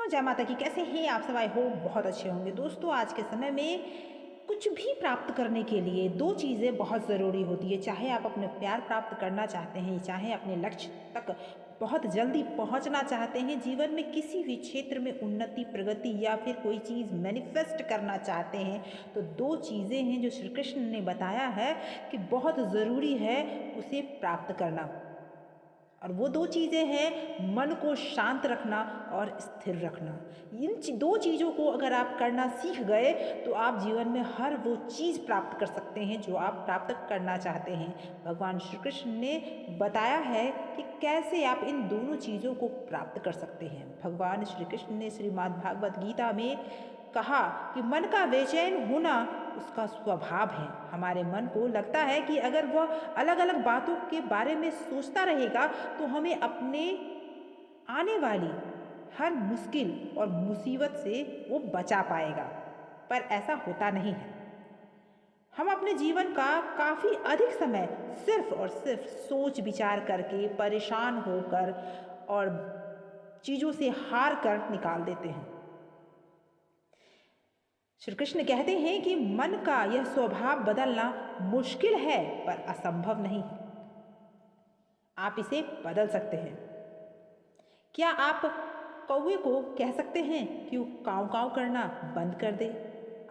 तो जय माता की, कैसे हैं आप सब? आई होप बहुत अच्छे होंगे। दोस्तों, आज के समय में कुछ भी प्राप्त करने के लिए दो चीज़ें बहुत ज़रूरी होती है। चाहे आप अपने प्यार प्राप्त करना चाहते हैं, चाहे अपने लक्ष्य तक बहुत जल्दी पहुंचना चाहते हैं, जीवन में किसी भी क्षेत्र में उन्नति, प्रगति या फिर कोई चीज़ मैनिफेस्ट करना चाहते हैं, तो दो चीज़ें हैं जो श्री कृष्ण ने बताया है कि बहुत ज़रूरी है उसे प्राप्त करना। और वो दो चीज़ें हैं मन को शांत रखना और स्थिर रखना। इन दो चीज़ों को अगर आप करना सीख गए तो आप जीवन में हर वो चीज़ प्राप्त कर सकते हैं जो आप प्राप्त करना चाहते हैं। भगवान श्री कृष्ण ने बताया है कि कैसे आप इन दोनों चीज़ों को प्राप्त कर सकते हैं। भगवान श्री कृष्ण ने श्रीमद् भागवत गीता में कहा कि मन का बेचैन होना उसका स्वभाव है। हमारे मन को लगता है कि अगर वह अलग अलग बातों के बारे में सोचता रहेगा तो हमें अपने आने वाली हर मुश्किल और मुसीबत से वो बचा पाएगा, पर ऐसा होता नहीं है। हम अपने जीवन का काफ़ी अधिक समय सिर्फ और सिर्फ सोच विचार करके, परेशान होकर और चीज़ों से हार कर निकाल देते हैं। श्री कृष्ण कहते हैं कि मन का यह स्वभाव बदलना मुश्किल है पर असंभव नहीं है। आप इसे बदल सकते हैं। क्या आप कौवे को कह सकते हैं कि वो काँव काँव करना बंद कर दे,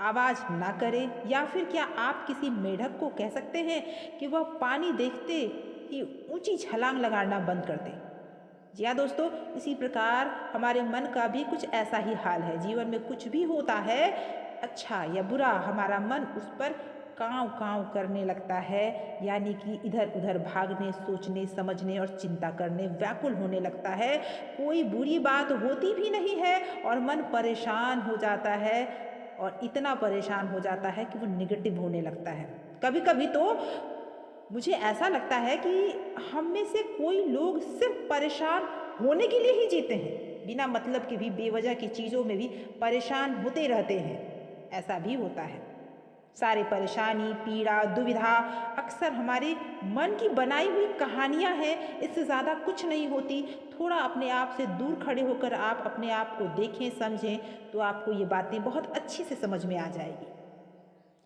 आवाज़ ना करे? या फिर क्या आप किसी मेढक को कह सकते हैं कि वह पानी देखते ही ऊंची छलांग लगाना बंद कर दे? जी हाँ दोस्तों, इसी प्रकार हमारे मन का भी कुछ ऐसा ही हाल है। जीवन में कुछ भी होता है, अच्छा या बुरा, हमारा मन उस पर काँव काँव करने लगता है, यानी कि इधर उधर भागने, सोचने, समझने और चिंता करने, व्याकुल होने लगता है। कोई बुरी बात होती भी नहीं है और मन परेशान हो जाता है, और इतना परेशान हो जाता है कि वो निगेटिव होने लगता है। कभी कभी तो मुझे ऐसा लगता है कि हम में से कोई लोग सिर्फ परेशान होने के लिए ही जीते हैं, बिना मतलब के भी बेवजह की चीज़ों में भी परेशान होते रहते हैं। ऐसा भी होता है। सारी परेशानी, पीड़ा, दुविधा अक्सर हमारे मन की बनाई हुई कहानियां हैं। इससे ज़्यादा कुछ नहीं होती। थोड़ा अपने आप से दूर खड़े होकर आप अपने आप को देखें, समझें, तो आपको ये बातें बहुत अच्छे से समझ में आ जाएगी।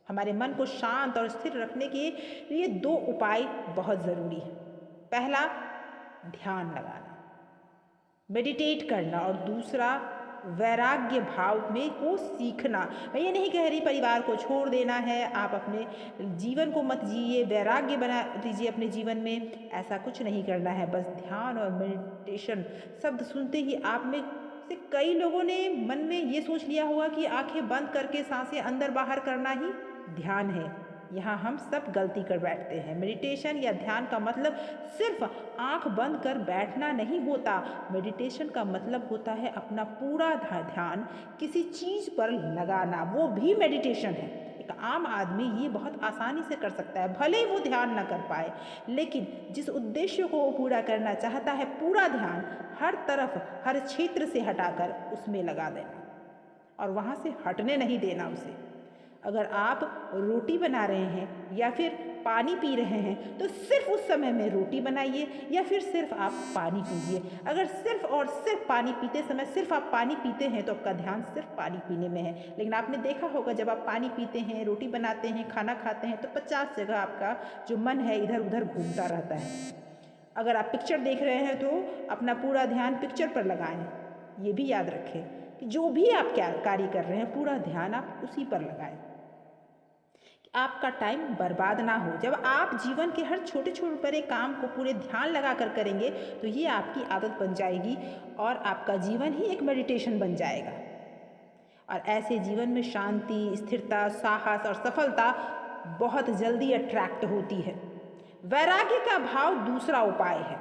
हमारे मन को शांत और स्थिर रखने के लिए दो उपाय बहुत ज़रूरी है। पहला, ध्यान लगाना, मेडिटेट करना, और दूसरा, वैराग्य भाव में को सीखना। मैं ये नहीं कह रही परिवार को छोड़ देना है, आप अपने जीवन को मत जिए, वैराग्य बना दीजिए अपने जीवन में, ऐसा कुछ नहीं करना है। बस ध्यान और मेडिटेशन शब्द सुनते ही आप में से कई लोगों ने मन में ये सोच लिया होगा कि आंखें बंद करके सांसें अंदर बाहर करना ही ध्यान है। यहाँ हम सब गलती कर बैठते हैं। मेडिटेशन या ध्यान का मतलब सिर्फ आंख बंद कर बैठना नहीं होता। मेडिटेशन का मतलब होता है अपना पूरा ध्यान किसी चीज़ पर लगाना, वो भी मेडिटेशन है। एक आम आदमी ये बहुत आसानी से कर सकता है, भले ही वो ध्यान ना कर पाए, लेकिन जिस उद्देश्य को वो पूरा करना चाहता है, पूरा ध्यान हर तरफ, हर क्षेत्र से हटाकर उसमें लगा देना और वहाँ से हटने नहीं देना उसे। अगर आप रोटी बना रहे हैं या फिर पानी पी रहे हैं तो सिर्फ उस समय में रोटी बनाइए या फिर सिर्फ आप पानी पीजिए। अगर सिर्फ और सिर्फ पानी पीते समय सिर्फ आप पानी पीते हैं तो आपका ध्यान सिर्फ पानी पीने में है। लेकिन आपने देखा होगा जब आप पानी पीते हैं, रोटी बनाते हैं, खाना खाते हैं, तो 50 जगह आपका जो मन है इधर उधर घूमता रहता है। अगर आप पिक्चर देख रहे हैं तो अपना पूरा ध्यान पिक्चर पर लगाएं। ये भी याद रखें कि जो भी आप क्या कार्य कर रहे हैं, पूरा ध्यान आप उसी पर लगाएं, आपका टाइम बर्बाद ना हो। जब आप जीवन के हर छोटे छोटे बड़े काम को पूरे ध्यान लगाकर करेंगे तो ये आपकी आदत बन जाएगी और आपका जीवन ही एक मेडिटेशन बन जाएगा। और ऐसे जीवन में शांति, स्थिरता, साहस और सफलता बहुत जल्दी अट्रैक्ट होती है। वैराग्य का भाव दूसरा उपाय है।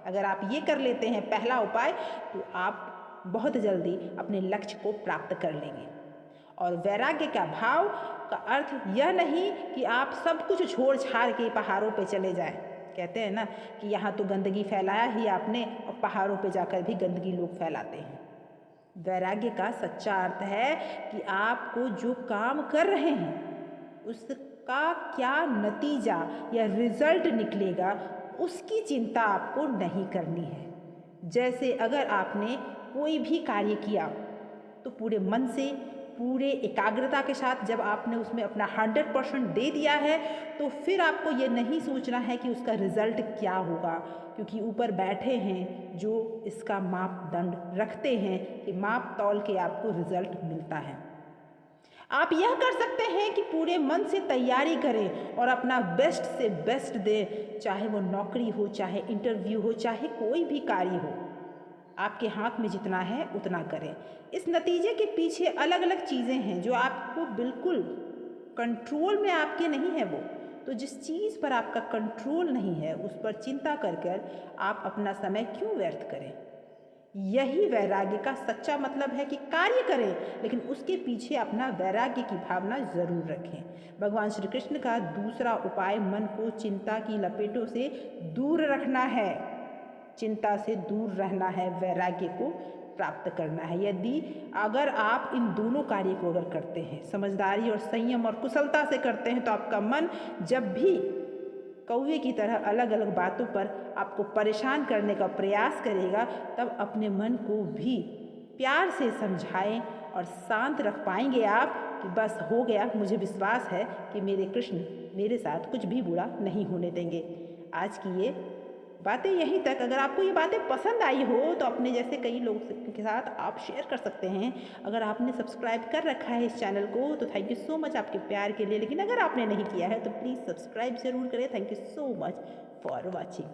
अगर आप ये कर लेते हैं पहला उपाय, तो आप बहुत जल्दी अपने लक्ष्य को प्राप्त कर लेंगे। और वैराग्य का भाव का अर्थ यह नहीं कि आप सब कुछ छोड़ छाड़ के पहाड़ों पे चले जाएं। कहते हैं ना कि यहाँ तो गंदगी फैलाया ही आपने और पहाड़ों पे जाकर भी गंदगी लोग फैलाते हैं। वैराग्य का सच्चा अर्थ है कि आपको जो काम कर रहे हैं उसका क्या नतीजा या रिजल्ट निकलेगा, उसकी चिंता आपको नहीं करनी है। जैसे अगर आपने कोई भी कार्य किया तो पूरे मन से, पूरे एकाग्रता के साथ जब आपने उसमें अपना 100% दे दिया है, तो फिर आपको ये नहीं सोचना है कि उसका रिज़ल्ट क्या होगा, क्योंकि ऊपर बैठे हैं जो इसका मापदंड रखते हैं कि माप तौल के आपको रिज़ल्ट मिलता है। आप यह कर सकते हैं कि पूरे मन से तैयारी करें और अपना बेस्ट से बेस्ट दें, चाहे वो नौकरी हो, चाहे इंटरव्यू हो, चाहे कोई भी कार्य हो। आपके हाथ में जितना है उतना करें। इस नतीजे के पीछे अलग अलग चीज़ें हैं जो आपको बिल्कुल कंट्रोल में आपके नहीं है वो। तो जिस चीज़ पर आपका कंट्रोल नहीं है उस पर चिंता कर कर आप अपना समय क्यों व्यर्थ करें। यही वैराग्य का सच्चा मतलब है कि कार्य करें लेकिन उसके पीछे अपना वैराग्य की भावना जरूर रखें। भगवान श्री कृष्ण का दूसरा उपाय मन को चिंता की लपेटों से दूर रखना है, चिंता से दूर रहना है, वैराग्य को प्राप्त करना है। यदि अगर आप इन दोनों कार्य को अगर करते हैं, समझदारी और संयम और कुशलता से करते हैं, तो आपका मन जब भी कौवे की तरह अलग अलग बातों पर आपको परेशान करने का प्रयास करेगा, तब अपने मन को भी प्यार से समझाएं और शांत रख पाएंगे आप कि बस हो गया, मुझे विश्वास है कि मेरे कृष्ण मेरे साथ कुछ भी बुरा नहीं होने देंगे। आज की ये बातें यहीं तक। अगर आपको ये बातें पसंद आई हो तो अपने जैसे कई लोगों के साथ आप शेयर कर सकते हैं। अगर आपने सब्सक्राइब कर रखा है इस चैनल को तो थैंक यू सो मच आपके प्यार के लिए, लेकिन अगर आपने नहीं किया है तो प्लीज़ सब्सक्राइब ज़रूर करें। Thank you so much for watching.